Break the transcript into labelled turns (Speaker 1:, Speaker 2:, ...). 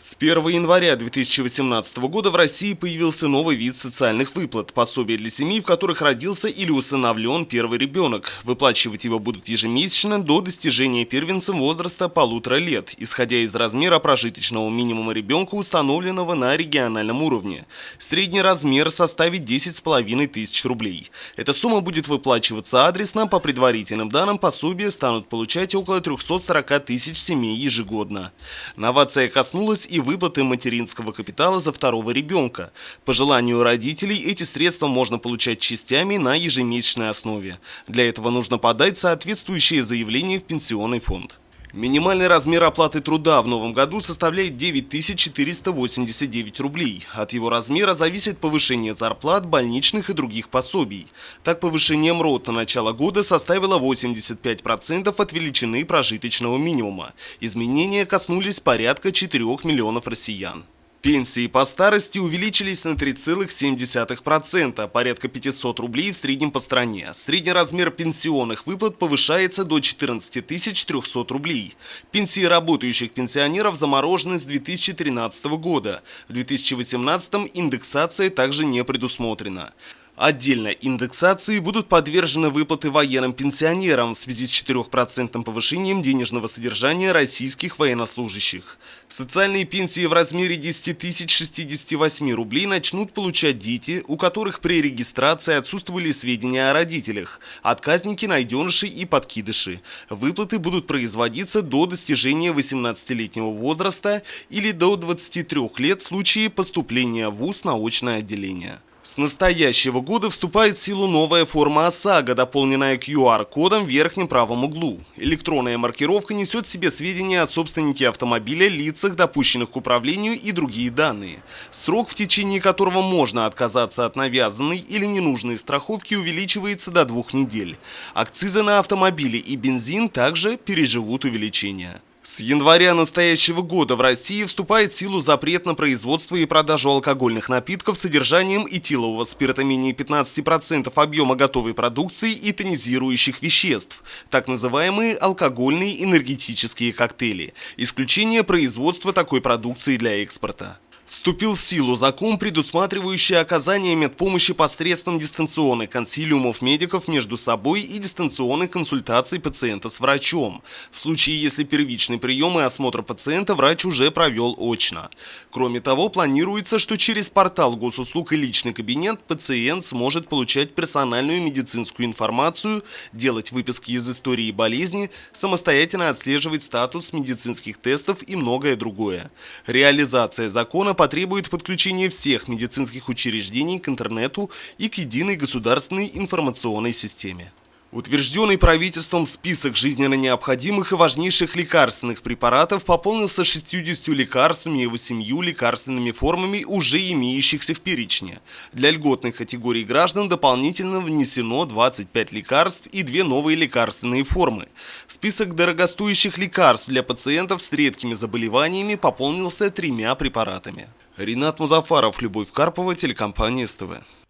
Speaker 1: С 1 января 2018 года в России появился новый вид социальных выплат – пособие для семей, в которых родился или усыновлен первый ребенок. Выплачивать его будут ежемесячно до достижения первенцем возраста 1,5 лет, исходя из размера прожиточного минимума ребенка, установленного на региональном уровне. Средний размер составит 10,5 тысяч рублей. Эта сумма будет выплачиваться адресно, по предварительным данным пособия станут получать около 340 тысяч семей ежегодно. Новация коснулась и выплаты материнского капитала за второго ребенка. По желанию родителей эти средства можно получать частями на ежемесячной основе. Для этого нужно подать соответствующее заявление в пенсионный фонд. Минимальный размер оплаты труда в новом году составляет 9489 рублей. От его размера зависит повышение зарплат, больничных и других пособий. Так, повышение МРОТ на начало года составило 85% от величины прожиточного минимума. Изменения коснулись порядка 4 миллионов россиян. Пенсии по старости увеличились на 3,7%, порядка 500 рублей в среднем по стране. Средний размер пенсионных выплат повышается до 14 300 рублей. Пенсии работающих пенсионеров заморожены с 2013 года. В 2018 индексация также не предусмотрена. Отдельно индексации будут подвержены выплаты военным пенсионерам в связи с 4% повышением денежного содержания российских военнослужащих. Социальные пенсии в размере 10 068 рублей начнут получать дети, у которых при регистрации отсутствовали сведения о родителях, отказники, найденыши и подкидыши. Выплаты будут производиться до достижения 18-летнего возраста или до 23 лет в случае поступления в вуз на очное отделение. С настоящего года вступает в силу новая форма ОСАГО, дополненная QR-кодом в верхнем правом углу. Электронная маркировка несет в себе сведения о собственнике автомобиля, лицах, допущенных к управлению и другие данные. Срок, в течение которого можно отказаться от навязанной или ненужной страховки, увеличивается до 2 недель. Акцизы на автомобили и бензин также переживут увеличение. С января настоящего года в России вступает в силу запрет на производство и продажу алкогольных напитков с содержанием этилового спирта менее 15% объема готовой продукции и тонизирующих веществ, так называемые алкогольные энергетические коктейли. Исключение производства такой продукции для экспорта. Вступил в силу закон, предусматривающий оказание медпомощи посредством дистанционных консилиумов медиков между собой и дистанционных консультаций пациента с врачом, в случае, если первичный прием и осмотр пациента врач уже провел очно. Кроме того, планируется, что через портал госуслуг и личный кабинет пациент сможет получать персональную медицинскую информацию, делать выписки из истории болезни, самостоятельно отслеживать статус медицинских тестов и многое другое. Реализация закона потребует подключения всех медицинских учреждений к интернету и к единой государственной информационной системе. Утвержденный правительством список жизненно необходимых и важнейших лекарственных препаратов пополнился 60 лекарствами и 8 лекарственными формами, уже имеющихся в перечне. Для льготных категорий граждан дополнительно внесено 25 лекарств и 2 новые лекарственные формы. Список дорогостоящих лекарств для пациентов с редкими заболеваниями пополнился 3 препаратами. Ринат Музафаров, Любовь Карпова, телекомпания СТВ.